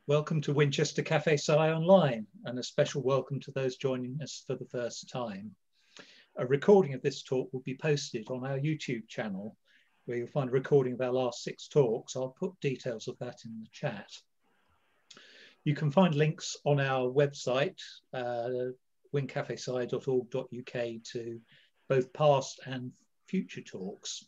Welcome to Winchester Cafe Sci Online, and a special welcome to those joining us for the first time. A recording of this talk will be posted on our YouTube channel, where you'll find a recording of our last 6 talks. I'll put details of that in the chat. You can find links on our website, wincafesci.org.uk, to both past and future talks.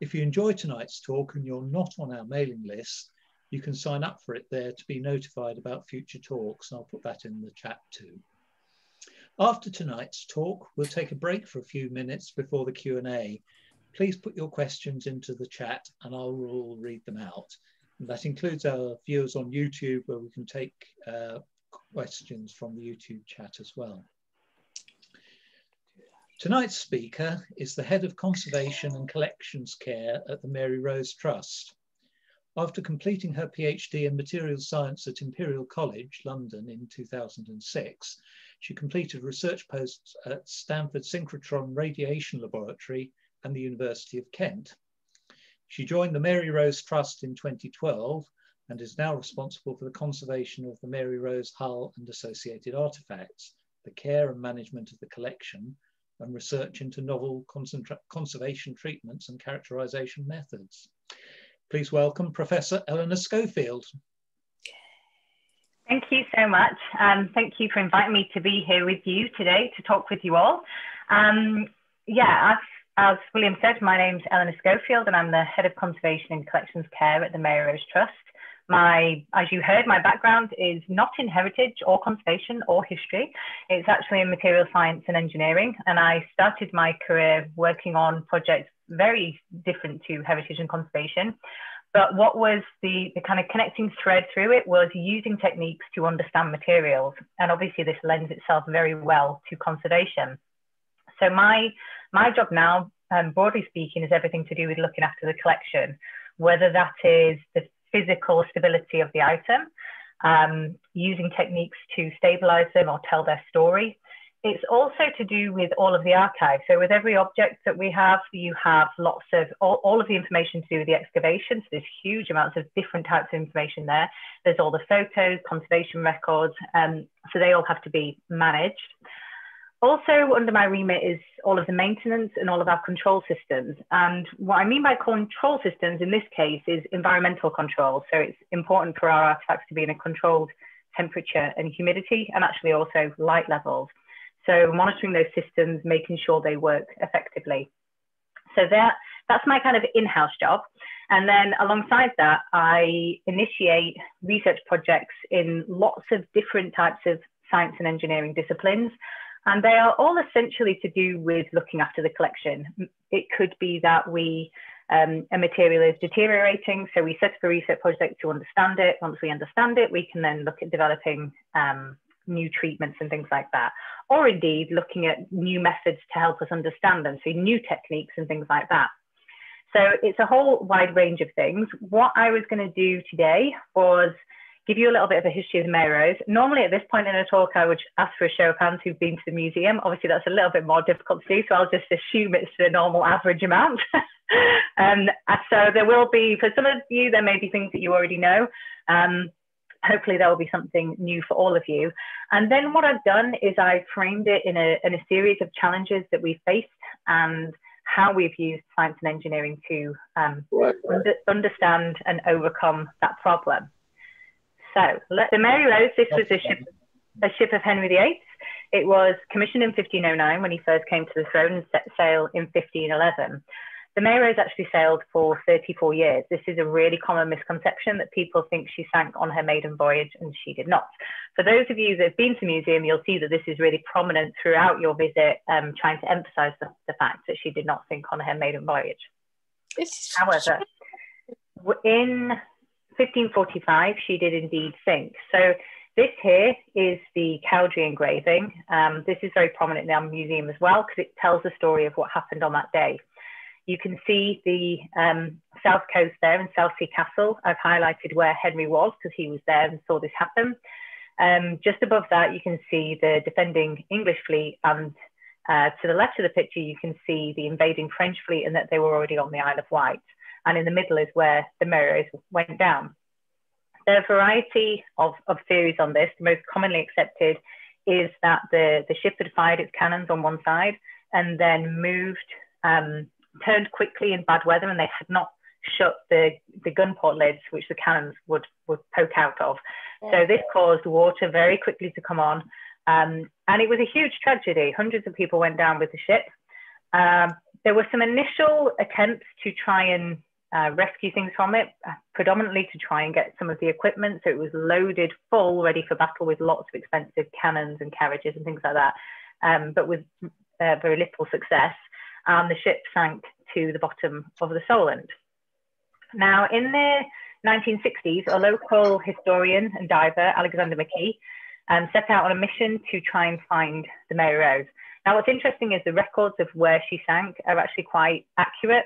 If you enjoy tonight's talk and you're not on our mailing list, you can sign up for it there to be notified about future talks, and I'll put that in the chat too. After tonight's talk, we'll take a break for a few minutes before the Q&A. Please put your questions into the chat and I will read them out. And that includes our viewers on YouTube, where we can take questions from the YouTube chat as well. Tonight's speaker is the Head of Conservation and Collections Care at the Mary Rose Trust. After completing her PhD in Materials Science at Imperial College, London in 2006, she completed research posts at Stanford Synchrotron Radiation Laboratory and the University of Kent. She joined the Mary Rose Trust in 2012 and is now responsible for the conservation of the Mary Rose hull and associated artifacts, the care and management of the collection, and research into novel conservation treatments and characterization methods. Please welcome Professor Eleanor Schofield. Thank you so much. Thank you for inviting me to be here with you today to talk with you all. As William said, my name's Eleanor Schofield and I'm the Head of Conservation and Collections Care at the Mary Rose Trust. As you heard, my background is not in heritage or conservation or history. It's actually in material science and engineering. And I started my career working on projects very different to heritage and conservation. But what was the kind of connecting thread through it was using techniques to understand materials. And obviously this lends itself very well to conservation. So my job now, broadly speaking, is everything to do with looking after the collection, whether that is the physical stability of the item, using techniques to stabilize them or tell their story. It's also to do with all of the archive. So with every object that we have, you have lots of, all of the information to do with the excavation. So there's huge amounts of different types of information there. There's all the photos, conservation records, so they all have to be managed. Also under my remit is all of the maintenance and all of our control systems. And what I mean by control systems in this case is environmental control. So it's important for our artifacts to be in a controlled temperature and humidity, and actually also light levels. So monitoring those systems, making sure they work effectively. So that's my kind of in-house job. And then alongside that, I initiate research projects in lots of different types of science and engineering disciplines. And they are all essentially to do with looking after the collection. It could be that a material is deteriorating, so we set up a research project to understand it. Once we understand it, we can then look at developing new treatments and things like that. Or indeed looking at new methods to help us understand them, so new techniques and things like that. So it's a whole wide range of things. What I was going to do today was give you a little bit of a history of the Mary Rose. Normally at this point in a talk, I would ask for a show of hands who've been to the museum. Obviously that's a little bit more difficult to do, so I'll just assume it's the normal average amount. So there will be, for some of you, there may be things that you already know. Hopefully there will be something new for all of you. And then what I've done is I framed it in a series of challenges that we've faced and how we've used science and engineering to understand and overcome that problem. So the Mary Rose, this was a ship of Henry VIII. It was commissioned in 1509 when he first came to the throne and set sail in 1511. The Mary Rose actually sailed for 34 years. This is a really common misconception that people think she sank on her maiden voyage, and she did not. For those of you that have been to the museum, you'll see that this is really prominent throughout your visit, trying to emphasize the fact that she did not sink on her maiden voyage. However, in 1545, she did indeed sink. So this here is the Cowdrey engraving. This is very prominent in our museum as well, because it tells the story of what happened on that day. You can see the south coast there in Southsea Castle. I've highlighted where Henry was because he was there and saw this happen. Just above that, you can see the defending English fleet, and to the left of the picture, you can see the invading French fleet and that they were already on the Isle of Wight. And in the middle is where the Mary Rose went down. There are a variety of theories on this. The most commonly accepted is that the ship had fired its cannons on one side and then moved, turned quickly in bad weather, and they had not shut the gun port lids, which the cannons would poke out of. So this caused water very quickly to come on. And it was a huge tragedy. Hundreds of people went down with the ship. There were some initial attempts to try and rescue things from it, predominantly to try and get some of the equipment. So it was loaded full, ready for battle with lots of expensive cannons and carriages and things like that, but with very little success. The ship sank to the bottom of the Solent. Now, in the 1960s, a local historian and diver, Alexander McKee, set out on a mission to try and find the Mary Rose. Now, what's interesting is the records of where she sank are actually quite accurate.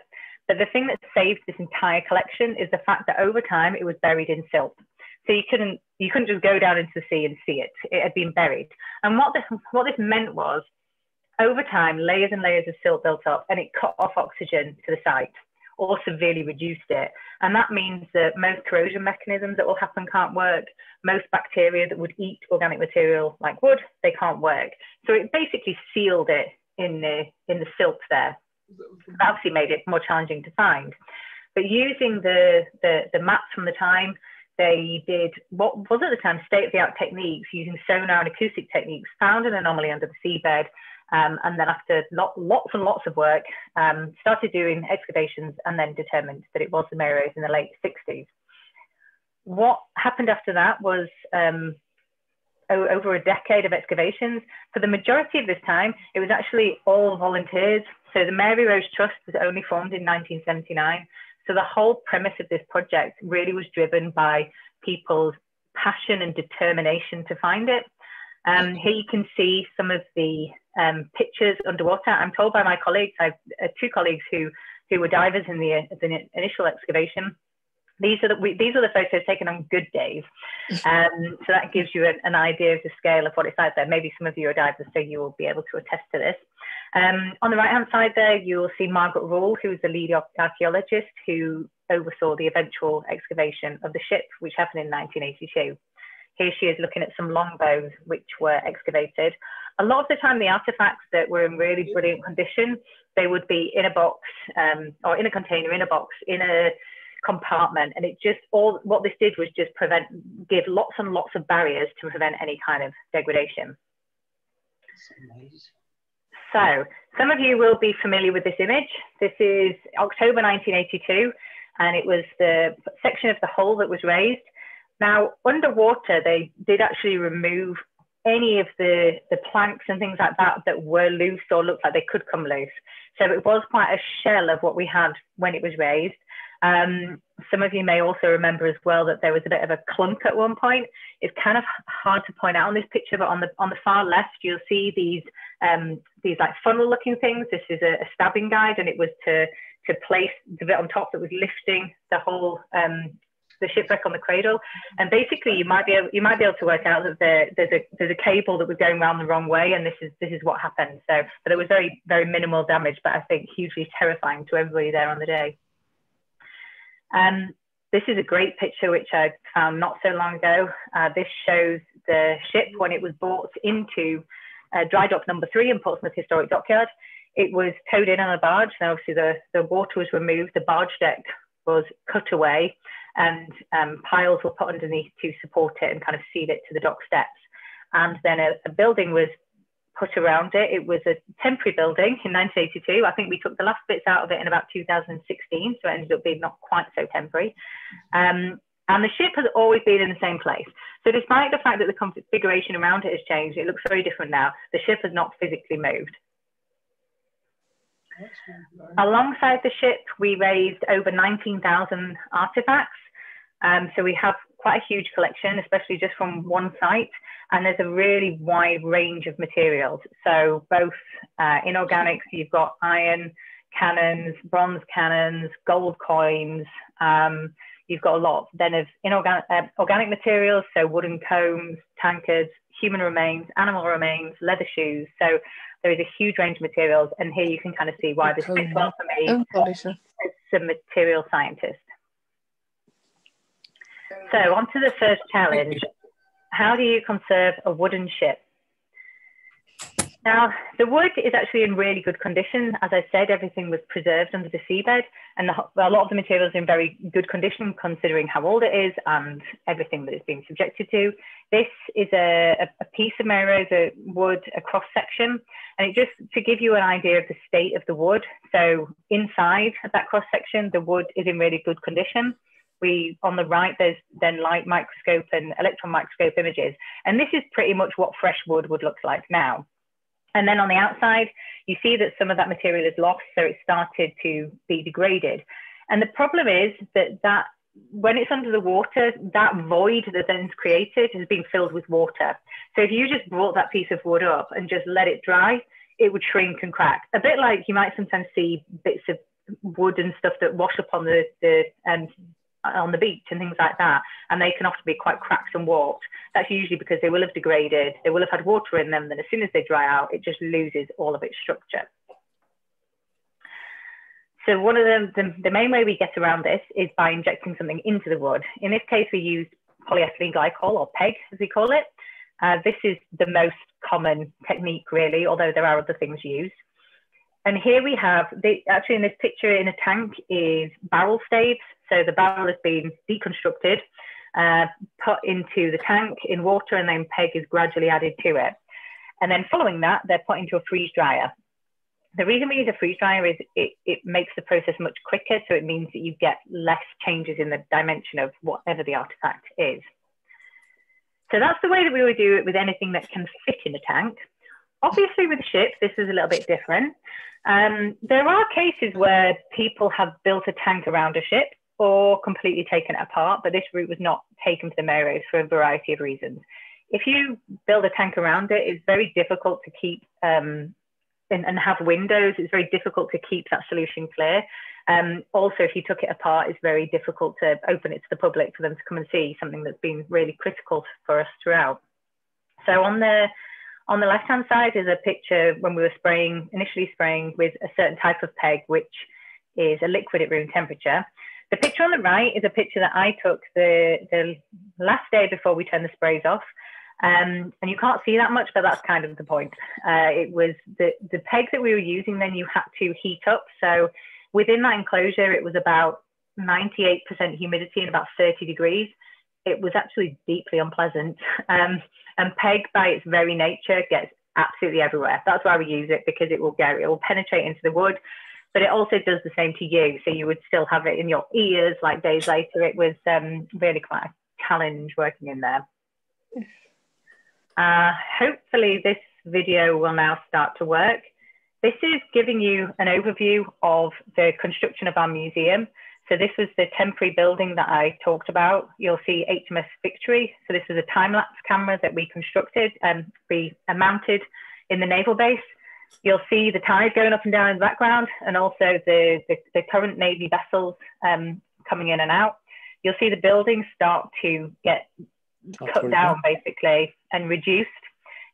But the thing that saved this entire collection is the fact that over time it was buried in silt. So you couldn't just go down into the sea and see it. It had been buried. And what this meant was, over time, layers and layers of silt built up, and it cut off oxygen to the site, or severely reduced it. And that means that most corrosion mechanisms that will happen can't work. Most bacteria that would eat organic material like wood, they can't work. So it basically sealed it in the silt there. That obviously made it more challenging to find. But using the maps from the time, they did what was at the time state-of-the-art techniques, using sonar and acoustic techniques, found an anomaly under the seabed. And then after lots and lots of work, started doing excavations and then determined that it was the Mary Rose in the late 60s. What happened after that was over a decade of excavations. For the majority of this time, it was actually all volunteers. So the Mary Rose Trust was only formed in 1979. So the whole premise of this project really was driven by people's passion and determination to find it. Here you can see some of the pictures underwater. I'm told by my colleagues, I have two colleagues who were divers in the initial excavation. These are the photos taken on good days. So that gives you an idea of the scale of what it's like there. Maybe some of you are divers, so you will be able to attest to this. On the right-hand side there, you'll see Margaret Rule, who was the lead archaeologist who oversaw the eventual excavation of the ship, which happened in 1982. Here she is looking at some longbows which were excavated. A lot of the time, the artifacts that were in really brilliant condition, they would be in a box or in a container, in a box, in a compartment. And it just, what this did was just give lots and lots of barriers to prevent any kind of degradation. So some of you will be familiar with this image. This is October 1982, and it was the section of the hull that was raised. Now, underwater, they did actually remove any of the planks and things like that that were loose or looked like they could come loose. So it was quite a shell of what we had when it was raised. Some of you may also remember as well that there was a bit of a clunk at one point. It's kind of hard to point out on this picture, but on the far left, you'll see these like funnel-looking things. This is a stabbing guide, and it was to place the bit on top that was lifting the whole the shipwreck on the cradle. And basically, you might be able to work out that there's a cable that was going around the wrong way, and this is what happened. So, but it was very, very minimal damage, but I think hugely terrifying to everybody there on the day. This is a great picture which I found not so long ago. This shows the ship when it was brought into dry dock number 3 in Portsmouth Historic Dockyard. It was towed in on a barge. Now, obviously, the water was removed, the barge deck was cut away, and piles were put underneath to support it and kind of seal it to the dock steps. And then a building was put around it. It was a temporary building in 1982. I think we took the last bits out of it in about 2016, so it ended up being not quite so temporary. And the ship has always been in the same place. So despite the fact that the configuration around it has changed, it looks very different now. The ship has not physically moved. Alongside the ship, we raised over 19,000 artifacts. So we have quite a huge collection, especially just from one site. And there's a really wide range of materials. So both inorganics, you've got iron cannons, bronze cannons, gold coins. You've got a lot then of organic materials, so wooden combs, tankards, human remains, animal remains, leather shoes. So there is a huge range of materials. And here you can kind of see why this fits well for me as a material scientist. So on to the first challenge. How do you conserve a wooden ship? Now, the wood is actually in really good condition. As I said, everything was preserved under the seabed, and a lot of the materials are in very good condition considering how old it is and everything that it's been subjected to. This is a piece of Mary Rose wood, a cross section, and it just to give you an idea of the state of the wood. So inside of that cross section, the wood is in really good condition. On the right, there's then light microscope and electron microscope images, and this is pretty much what fresh wood would look like now. And then on the outside, you see that some of that material is lost, so it started to be degraded. And the problem is that when it's under the water, that void that then is created has been filled with water. So if you just brought that piece of wood up and just let it dry, it would shrink and crack. A bit like you might sometimes see bits of wood and stuff that wash up on the beach and things like that, and they can often be quite cracked and warped. That's usually because they will have degraded, they will have had water in them, then as soon as they dry out, it just loses all of its structure. So one of the main way we get around this is by injecting something into the wood. In this case, we use polyethylene glycol, or PEG as we call it. This is the most common technique really, although there are other things used. And here we have, actually in this picture in a tank is barrel staves. So the barrel has been deconstructed, put into the tank in water, and then PEG is gradually added to it. And then following that, they're put into a freeze dryer. The reason we use a freeze dryer is it makes the process much quicker. So it means that you get less changes in the dimension of whatever the artifact is. So that's the way that we would do it with anything that can fit in a tank. Obviously with ships, this is a little bit different. There are cases where people have built a tank around a ship or completely taken it apart, but this route was not taken for the Mary Rose for a variety of reasons. If you build a tank around it, it's very difficult to keep and have windows. It's very difficult to keep that solution clear. Also, if you took it apart, it's very difficult to open it to the public for them to come and see, something that's been really critical for us throughout. So on the left-hand side is a picture when we were initially spraying with a certain type of PEG, which is a liquid at room temperature. The picture on the right is a picture that I took the last day before we turned the sprays off. And you can't see that much, but that's kind of the point. It was the PEG that we were using, then you had to heat up. So within that enclosure, it was about 98% humidity and about 30 degrees. It was actually deeply unpleasant. And PEG by its very nature gets absolutely everywhere. That's why we use it, because it will penetrate into the wood, but it also does the same to you. So you would still have it in your ears like days later. It was really quite a challenge working in there. Hopefully this video will now start to work. This is giving you an overview of the construction of our museum. So this was the temporary building that I talked about. You'll see HMS Victory. So this is a time-lapse camera that we constructed and we mounted in the naval base. You'll see the tide going up and down in the background, and also the current Navy vessels coming in and out. You'll see the buildings start to get cut down basically and reduced.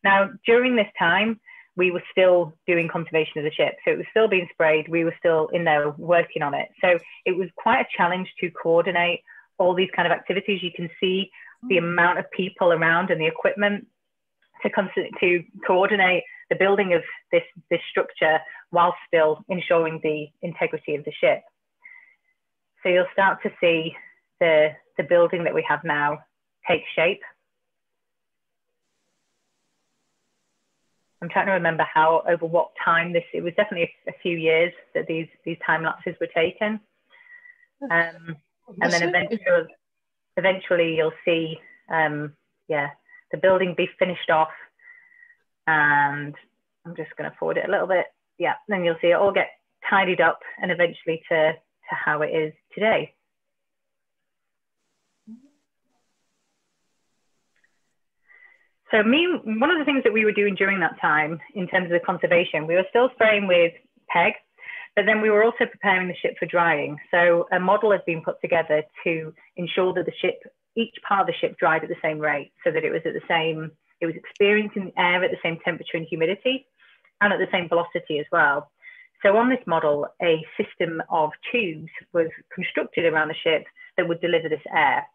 Now, during this time, we were still doing conservation of the ship. So it was still being sprayed. We were still in there working on it. So it was quite a challenge to coordinate all these kind of activities. You can see the amount of people around and the equipment to coordinate the building of this structure while still ensuring the integrity of the ship. So you'll start to see the building that we have now take shape. I'm trying to remember over what time it was definitely a few years that these time lapses were taken. And then eventually you'll see, the building be finished off. And I'm just going to forward it a little bit. Yeah, then you'll see it all get tidied up and eventually to how it is today. So one of the things that we were doing during that time in terms of the conservation, we were still spraying with PEG, but then we were also preparing the ship for drying. So a model has been put together to ensure that each part of the ship dried at the same rate, so that it was experiencing air at the same temperature and humidity and at the same velocity as well. So on this model, a system of tubes was constructed around the ship that would deliver this air.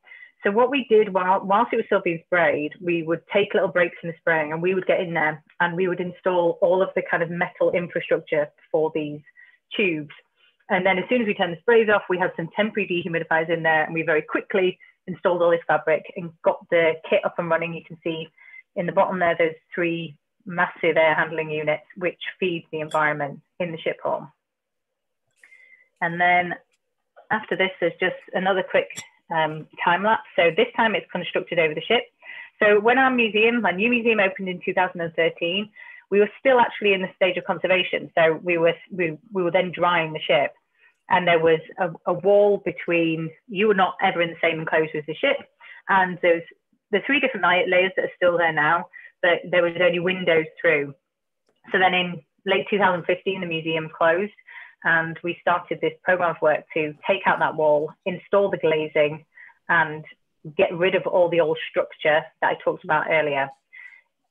So what we did whilst it was still being sprayed, we would take little breaks in the spraying and we would get in there and we would install all of the kind of metal infrastructure for these tubes. And then as soon as we turned the sprays off, we had some temporary dehumidifiers in there and we very quickly installed all this fabric and got the kit up and running. You can see in the bottom there, there's 3 massive air handling units, which feed the environment in the ship hall. And then after this, there's just another quick time lapse. So this time it's constructed over the ship. So when our new museum opened in 2013, we were still actually in the stage of conservation. So we were then drying the ship, and there was a wall between, you were not ever in the same enclosure as the ship. And there's the 3 different layers that are still there now, but there was only windows through. So then in late 2015, the museum closed, and we started this program of work to take out that wall, install the glazing, and get rid of all the old structure that I talked about earlier.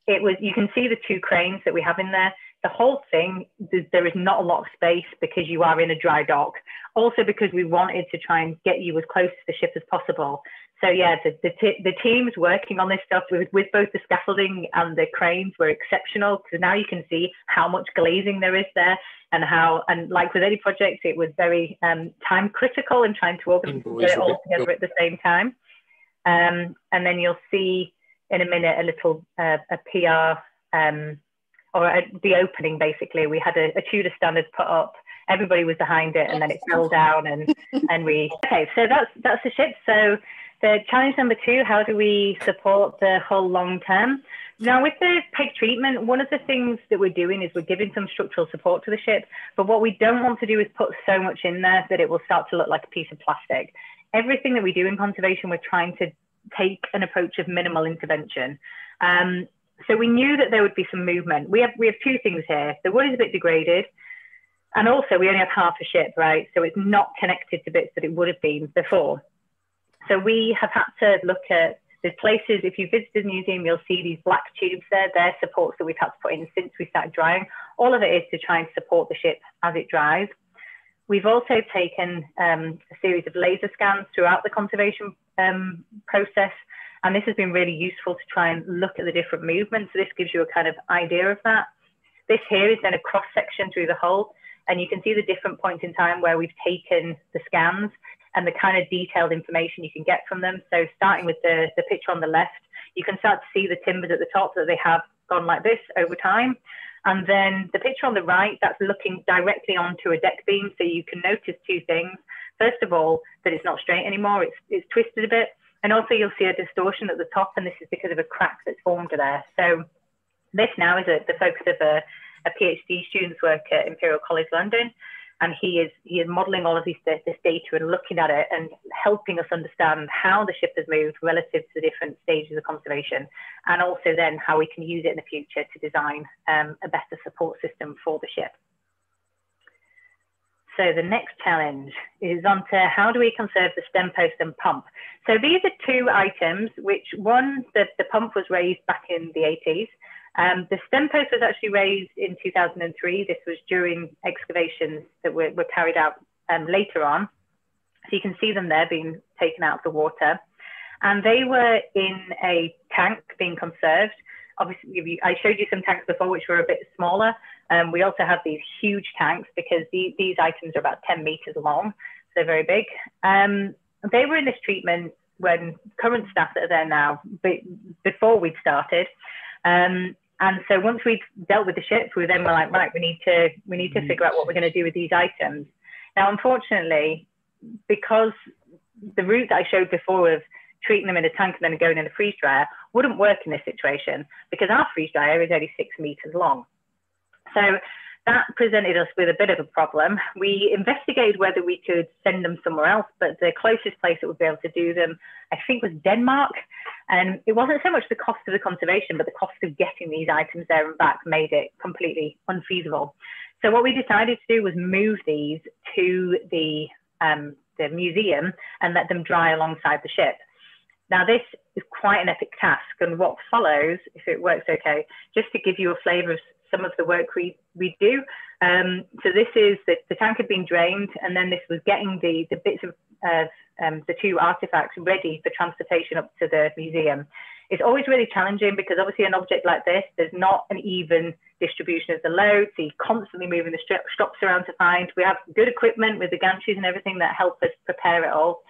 You can see the 2 cranes that we have in there. The whole thing, there is not a lot of space because you are in a dry dock. Also because we wanted to try and get you as close to the ship as possible. So yeah, the teams working on this stuff with both the scaffolding and the cranes were exceptional, because now you can see how much glazing there is there, and like with any project, it was very time critical in trying to organize it all together at the same time. And then you'll see in a minute a little a PR the opening. Basically, we had a Tudor standard put up. Everybody was behind it, and then it fell down, and we okay. So that's the ship. So the challenge number 2: how do we support the hull long term? Now, with the peg treatment, one of the things that we're doing is we're giving some structural support to the ship. But what we don't want to do is put so much in there that it will start to look like a piece of plastic. Everything that we do in conservation, we're trying to take an approach of minimal intervention. So we knew that there would be some movement. We have 2 things here. The wood is a bit degraded, and also we only have half a ship, right? So it's not connected to bits that it would have been before. So we have had to look at the places. If you visit the museum, you'll see these black tubes there. They're supports that we've had to put in since we started drying. All of it is to try and support the ship as it dries. We've also taken a series of laser scans throughout the conservation process, and this has been really useful to try and look at the different movements. So this gives you a kind of idea of that. This here is then a cross section through the hull, and you can see the different points in time where we've taken the scans and the kind of detailed information you can get from them. So starting with the picture on the left, you can start to see the timbers at the top, that they have gone like this over time. And then the picture on the right, that's looking directly onto a deck beam. So you can notice 2 things. First of all, that it's not straight anymore, it's twisted a bit. And also you'll see a distortion at the top, and this is because of a crack that's formed there. So this now is the focus of a PhD student's work at Imperial College London. And he is modelling all of this data and looking at it and helping us understand how the ship has moved relative to the different stages of conservation, and also then how we can use it in the future to design a better support system for the ship. So the next challenge is onto how do we conserve the stem post and pump. So these are 2 items, which one, the pump was raised back in the 80s. The stem post was actually raised in 2003. This was during excavations that were carried out later on. So you can see them there being taken out of the water. And they were in a tank being conserved. Obviously, I showed you some tanks before, which were a bit smaller. We also have these huge tanks because these items are about 10 meters long. So they're very big. They were in this treatment when current staff that are there now, before we'd started. And so once we'd dealt with the ship, we then were like, right, we need to figure out what we're going to do with these items. Now, unfortunately, because the route that I showed before of treating them in a tank and then going in a freeze dryer wouldn't work in this situation, because our freeze dryer is only 6 meters long. So that presented us with a bit of a problem. We investigated whether we could send them somewhere else, but the closest place that would be able to do them, I think, was Denmark. And it wasn't so much the cost of the conservation, but the cost of getting these items there and back made it completely unfeasible. So what we decided to do was move these to the museum and let them dry alongside the ship. Now, this is quite an epic task, and what follows, if it works okay, just to give you a flavour of some of the work we do. So this is the tank had been drained, and then this was getting the bits of the two artifacts ready for transportation up to the museum. It's always really challenging because obviously an object like this, there's not an even distribution of the load, so you're constantly moving the straps around to find. We have good equipment with the gantries and everything that help us prepare it all,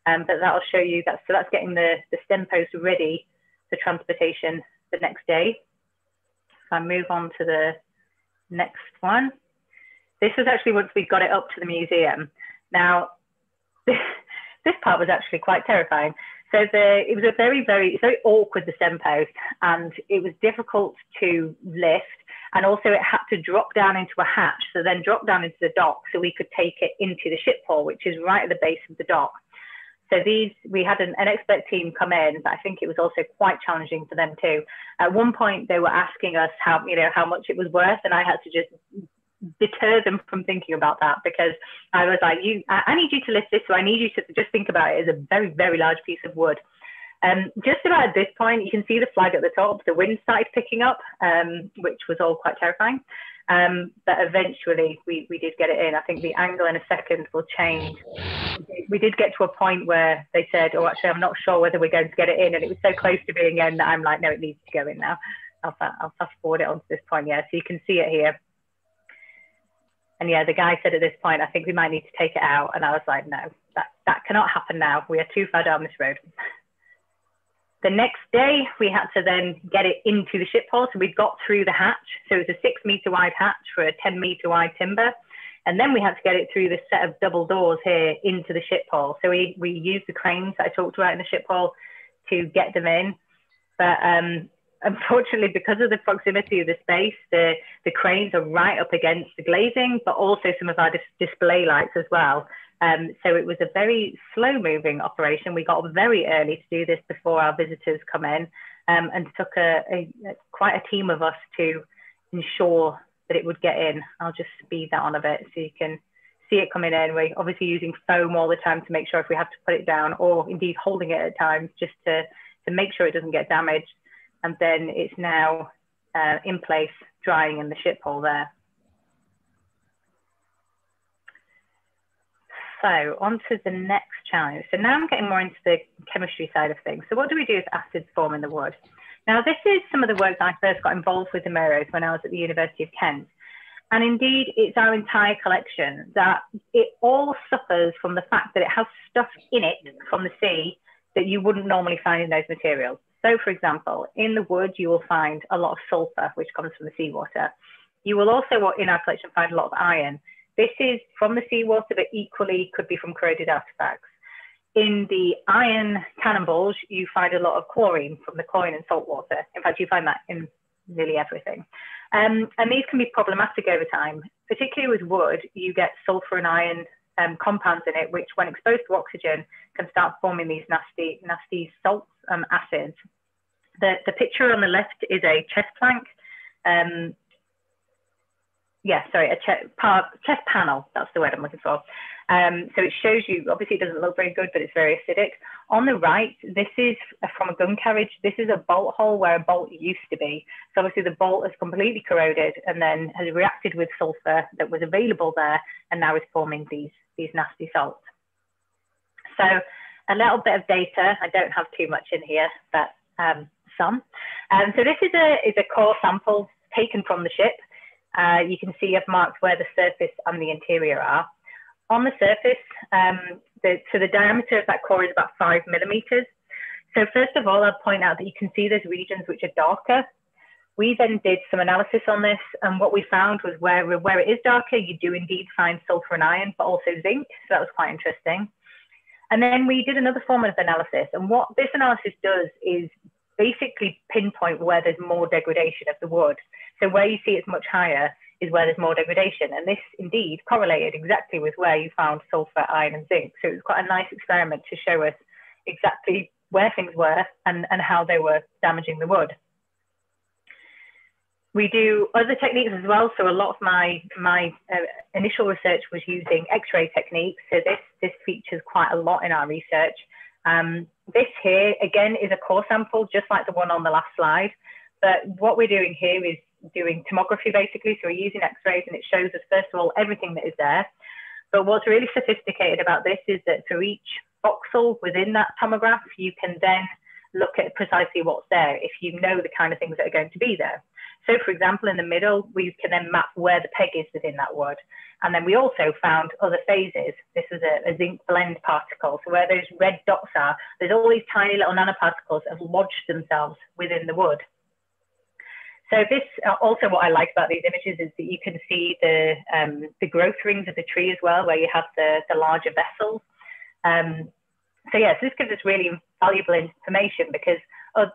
but that'll show you that. So that's getting the stem post ready for transportation the next day. If I move on to the next one. This was actually once we got it up to the museum. Now, this part was actually quite terrifying. So it was a very awkward, the stem post, and it was difficult to lift. And also it had to drop down into a hatch, so then drop down into the dock so we could take it into the ship hall, which is right at the base of the dock. So we had an expert team come in, but I think it was also quite challenging for them too. At one point, they were asking us how much it was worth, and I had to just deter them from thinking about that, because I was like, I need you to lift this, so I need you to just think about it as a very, very large piece of wood. Just about at this point, you can see the flag at the top. The wind started picking up, which was all quite terrifying. But eventually we did get it in. I think the angle in a second will change. We did get to a point where they said, oh, actually, I'm not sure whether we're going to get it in. And it was so close to being in that I'm like, no, it needs to go in now. I'll fast forward it onto this point. Yeah, so you can see it here. And yeah, the guy said at this point, I think we might need to take it out. And I was like, no, that cannot happen now. We are too far down this road. The next day, we had to then get it into the ship hall. So we got through the hatch. So it was a 6 meter wide hatch for a 10 meter wide timber. And then we had to get it through this set of double doors here into the ship hall. So we used the cranes that I talked about in the ship hall to get them in. But unfortunately, because of the proximity of the space, the cranes are right up against the glazing, but also some of our display lights as well. So it was a very slow moving operation. We got up very early to do this before our visitors come in, and took quite a team of us to ensure that it would get in. I'll just speed that on a bit so you can see it coming in. We're obviously using foam all the time to make sure if we have to put it down, or indeed holding it at times just to make sure it doesn't get damaged. And then it's now in place, drying in the ship hall there. So on to the next challenge. So now I'm getting more into the chemistry side of things. So what do we do if acids form in the wood? Now this is some of the work that I first got involved with in Merrose when I was at the University of Kent. And indeed, it's our entire collection that it all suffers from the fact that it has stuff in it from the sea that you wouldn't normally find in those materials. So for example, in the wood, you will find a lot of sulfur, which comes from the seawater. You will also, in our collection, find a lot of iron. This is from the seawater, but equally could be from corroded artifacts. In the iron cannonballs, you find a lot of chlorine from the chlorine and salt water. In fact, you find that in nearly everything. And these can be problematic over time. Particularly with wood, you get sulfur and iron compounds in it, which when exposed to oxygen can start forming these nasty salts and acids. The picture on the left is a chest plank. A chest panel, that's the word I'm looking for. So it shows you, obviously it doesn't look very good, but it's very acidic. On the right, this is from a gun carriage. This is a bolt hole where a bolt used to be. So obviously the bolt has completely corroded and then has reacted with sulfur that was available there and now is forming these nasty salts. So a little bit of data. I don't have too much in here, but some. So this is a core sample taken from the ship. You can see I've marked where the surface and the interior are. On the surface, the diameter of that core is about 5 millimeters. So first of all, I'll point out that you can see there's regions which are darker. We then did some analysis on this, and what we found was where it is darker, you do indeed find sulfur and iron, but also zinc. So that was quite interesting. And then we did another form of analysis, and what this analysis does is basically pinpoint where there's more degradation of the wood. So where you see it's much higher is where there's more degradation. And this indeed correlated exactly with where you found sulfur, iron and zinc. So it was quite a nice experiment to show us exactly where things were and how they were damaging the wood. We do other techniques as well. So a lot of my initial research was using X-ray techniques. So this features quite a lot in our research. This here, again, is a core sample, just like the one on the last slide. But what we're doing here is doing tomography basically. So we're using X-rays, and it shows us, first of all, everything that is there. But what's really sophisticated about this is that for each voxel within that tomograph, you can then look at precisely what's there if you know the kind of things that are going to be there. So for example, in the middle, we can then map where the peg is within that wood. And then we also found other phases. This is a zinc blend particle. So where those red dots are, there's all these tiny little nanoparticles that have lodged themselves within the wood. So this, also what I like about these images is that you can see the growth rings of the tree as well, where you have the larger vessels. So yeah, so this gives us really valuable information, because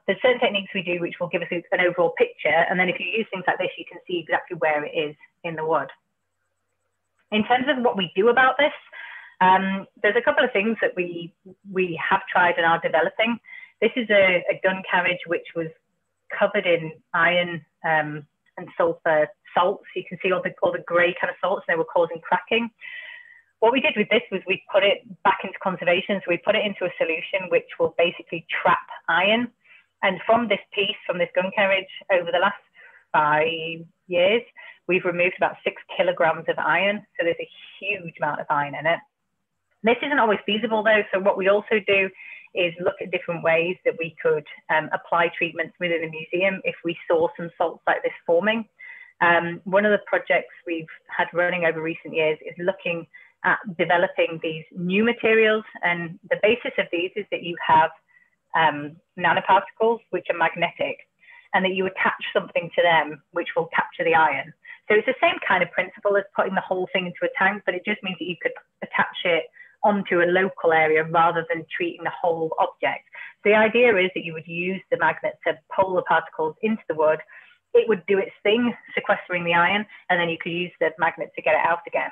there's certain techniques we do which will give us an overall picture. And then if you use things like this, you can see exactly where it is in the wood. In terms of what we do about this, there's a couple of things that we have tried and are developing. This is a gun carriage which was covered in iron and sulfur salts. You can see all the grey kind of salts, and they were causing cracking. What we did with this was we put it back into conservation. So we put it into a solution which will basically trap iron. And from this piece, from this gun carriage, over the last 5 years, we've removed about 6 kilograms of iron. So there's a huge amount of iron in it. This isn't always feasible though. So what we also do is look at different ways that we could apply treatments within a museum if we saw some salts like this forming. One of the projects we've had running over recent years is looking at developing these new materials. And the basis of these is that you have nanoparticles which are magnetic, and that you attach something to them which will capture the iron. So it's the same kind of principle as putting the whole thing into a tank, but it just means that you could attach it onto a local area rather than treating the whole object. So the idea is that you would use the magnet to pull the particles into the wood. It would do its thing, sequestering the iron, and then you could use the magnet to get it out again.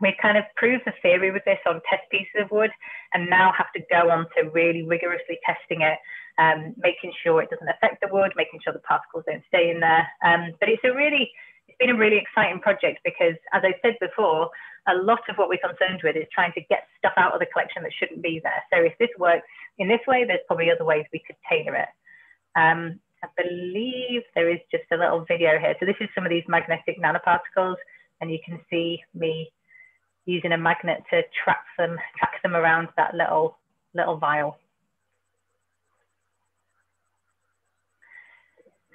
We've kind of proved the theory with this on test pieces of wood, and now have to go on to really rigorously testing it, making sure it doesn't affect the wood, making sure the particles don't stay in there. But it's been a really exciting project, because, as I said before, a lot of what we're concerned with is trying to get stuff out of the collection that shouldn't be there. So if this works in this way, there's probably other ways we could tailor it. I believe there is just a little video here. So this is some of these magnetic nanoparticles, and you can see me using a magnet to track them around that little vial.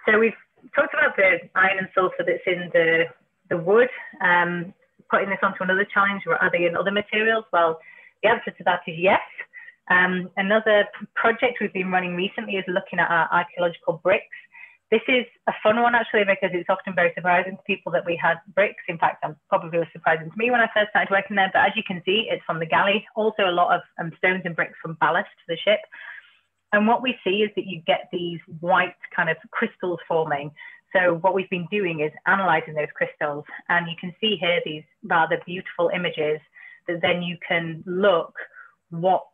So we've talked about the iron and sulfur that's in the wood. Putting this onto another challenge, are they in other materials? Well, the answer to that is yes. Another project we've been running recently is looking at our archaeological bricks. This is a fun one, actually, because it's often very surprising to people that we had bricks. In fact, probably was surprising to me when I first started working there. But as you can see, it's from the galley. Also, a lot of stones and bricks from ballast to the ship. And what we see is that you get these white kind of crystals forming. So what we've been doing is analysing those crystals. And you can see here these rather beautiful images that then you can look what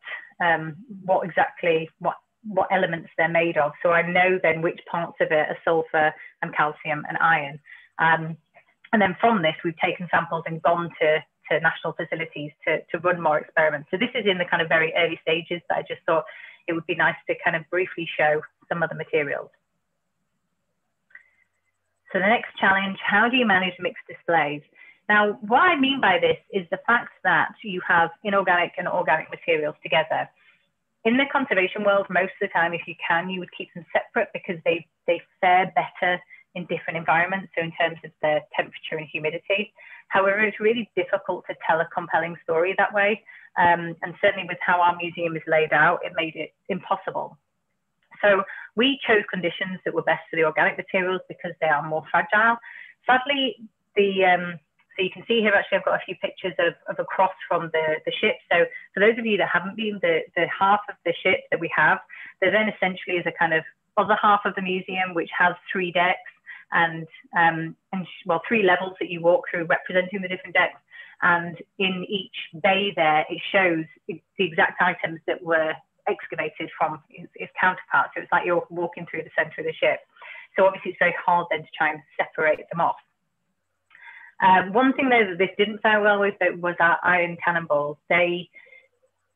elements they're made of. So I know then which parts of it are sulfur and calcium and iron. And then from this, we've taken samples and gone to national facilities to run more experiments. So this is in the kind of very early stages, but I just thought it would be nice to kind of briefly show some of the materials. So the next challenge, how do you manage mixed displays? Now, what I mean by this is the fact that you have inorganic and organic materials together. In the conservation world, most of the time, if you can, you would keep them separate because they fare better in different environments, so in terms of the temperature and humidity. However, it's really difficult to tell a compelling story that way. And certainly with how our museum is laid out, it made it impossible. So we chose conditions that were best for the organic materials because they are more fragile. Sadly, so you can see here, actually, I've got a few pictures of a cross from the ship. So for those of you that haven't been, the half of the ship that we have, there then essentially is a kind of other half of the museum, which has 3 decks and well, 3 levels that you walk through representing the different decks. And in each bay there, it shows the exact items that were excavated from its counterparts. So it's like you're walking through the center of the ship. So obviously it's very hard then to try and separate them off. One thing though that this didn't fare well with was our iron cannonballs. They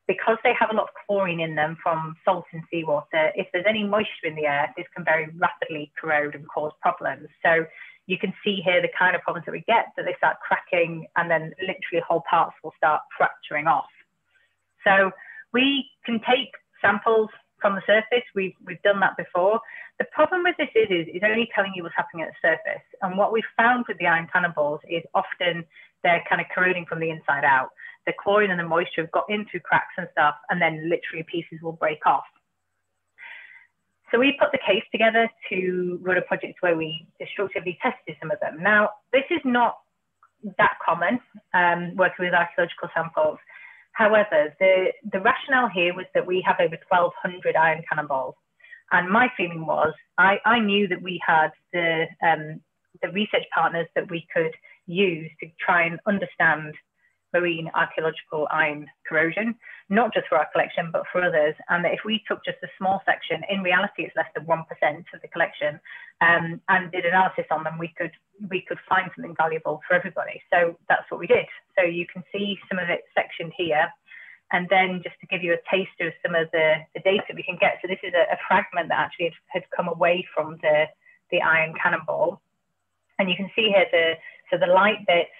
because they have a lot of chlorine in them from salt and seawater, if there's any moisture in the air, this can very rapidly corrode and cause problems. So you can see here the kind of problems that we get, that they start cracking and then literally whole parts will start fracturing off. So we can take samples from the surface. We've done that before. The problem with this is it's only telling you what's happening at the surface. And what we've found with the iron cannonballs is often they're kind of corroding from the inside out. The chlorine and the moisture have got into cracks and stuff, and then literally pieces will break off. So we put the case together to run a project where we destructively tested some of them. Now, this is not that common, working with archaeological samples. However, the rationale here was that we have over 1,200 iron cannonballs. And my feeling was, I knew that we had the research partners that we could use to try and understand marine archaeological iron corrosion, not just for our collection, but for others. And that if we took just a small section, in reality, it's less than 1% of the collection, and did analysis on them, we could find something valuable for everybody. So that's what we did. So you can see some of it sectioned here. And then just to give you a taste of some of the data we can get. So this is a fragment that actually had come away from the iron cannonball. And you can see here the light bits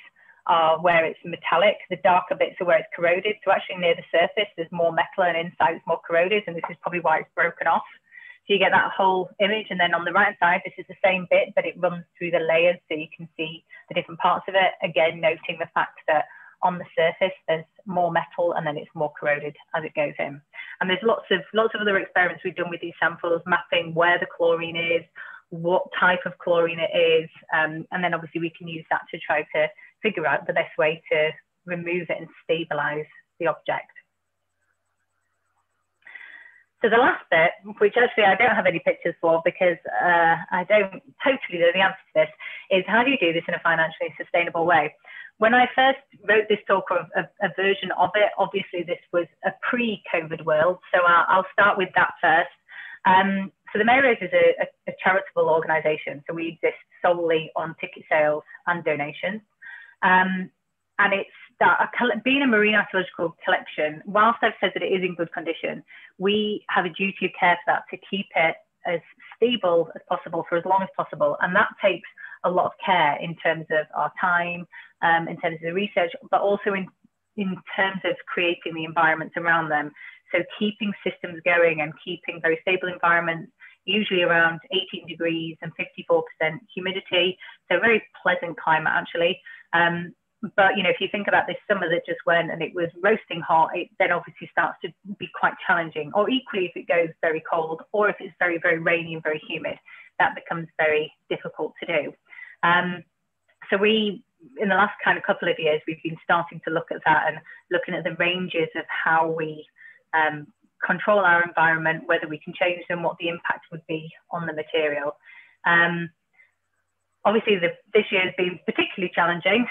are where it's metallic, the darker bits are where it's corroded. So actually near the surface, there's more metal and inside it's more corroded, and this is probably why it's broken off. So you get that whole image, and then on the right side, this is the same bit, but it runs through the layers so you can see the different parts of it. Again, noting the fact that on the surface, there's more metal and then it's more corroded as it goes in. And there's lots of other experiments we've done with these samples, mapping where the chlorine is, what type of chlorine it is, and then obviously we can use that to try to figure out the best way to remove it and stabilize the object. So the last bit, which actually I don't have any pictures for because I don't totally know the answer to this, is how do you do this in a financially sustainable way? When I first wrote this talk, or a version of it, obviously this was a pre-COVID world, so I'll start with that first. So the Mary Rose is a charitable organisation, so we exist solely on ticket sales and donations. And it's that being a marine archaeological collection, whilst I've said that it is in good condition, we have a duty of care for that to keep it as stable as possible for as long as possible. And that takes a lot of care in terms of our time, in terms of the research, but also in terms of creating the environments around them. So keeping systems going and keeping very stable environments, usually around 18 degrees and 54% humidity. So very pleasant climate actually. But, you know, if you think about this summer that just went and it was roasting hot, it then obviously starts to be quite challenging. Or equally, if it goes very cold, or if it's very, very rainy and very humid, that becomes very difficult to do. So we, in the last kind of couple of years, we've been starting to look at that and looking at the ranges of how we control our environment, whether we can change them, what the impact would be on the material. Obviously, this year has been particularly challenging,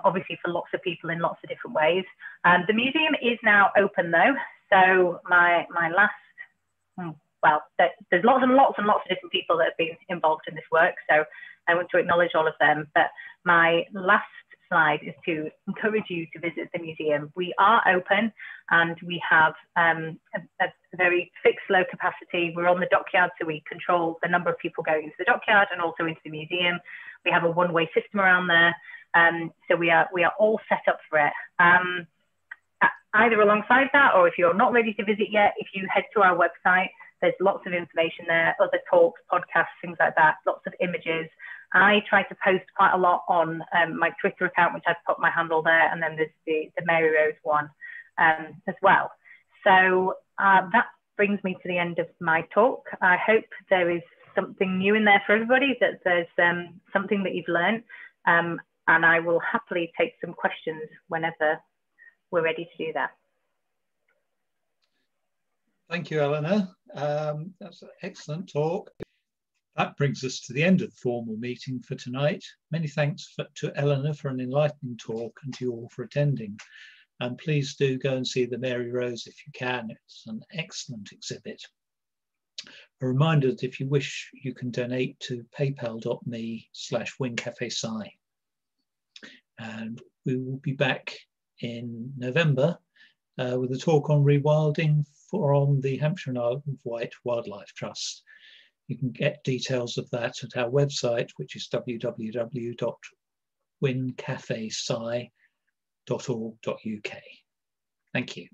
obviously for lots of people in lots of different ways. The museum is now open though. So my last, well, there's lots and lots and lots of different people that have been involved in this work. So I want to acknowledge all of them. But my last slide is to encourage you to visit the museum. We are open and we have a very fixed low capacity. We're on the dockyard, so we control the number of people going into the dockyard and also into the museum. We have a one-way system around there. So we are all set up for it. Either alongside that, or if you're not ready to visit yet, if you head to our website, there's lots of information there, other talks, podcasts, things like that, lots of images. I try to post quite a lot on my Twitter account, which I've put my handle there, and then there's the Mary Rose one as well. So that brings me to the end of my talk. I hope there is something new in there for everybody, that there's something that you've learned, and I will happily take some questions whenever we're ready to do that. Thank you, Eleanor. That's an excellent talk. That brings us to the end of the formal meeting for tonight. Many thanks to Eleanor for an enlightening talk and to you all for attending. And please do go and see the Mary Rose if you can. It's an excellent exhibit. A reminder that if you wish, you can donate to paypal.me/Wincafesci. And we will be back in November with a talk on rewilding from the Hampshire and Isle of Wight Wildlife Trust. You can get details of that at our website, which is www.wincafesci.org.uk. Thank you.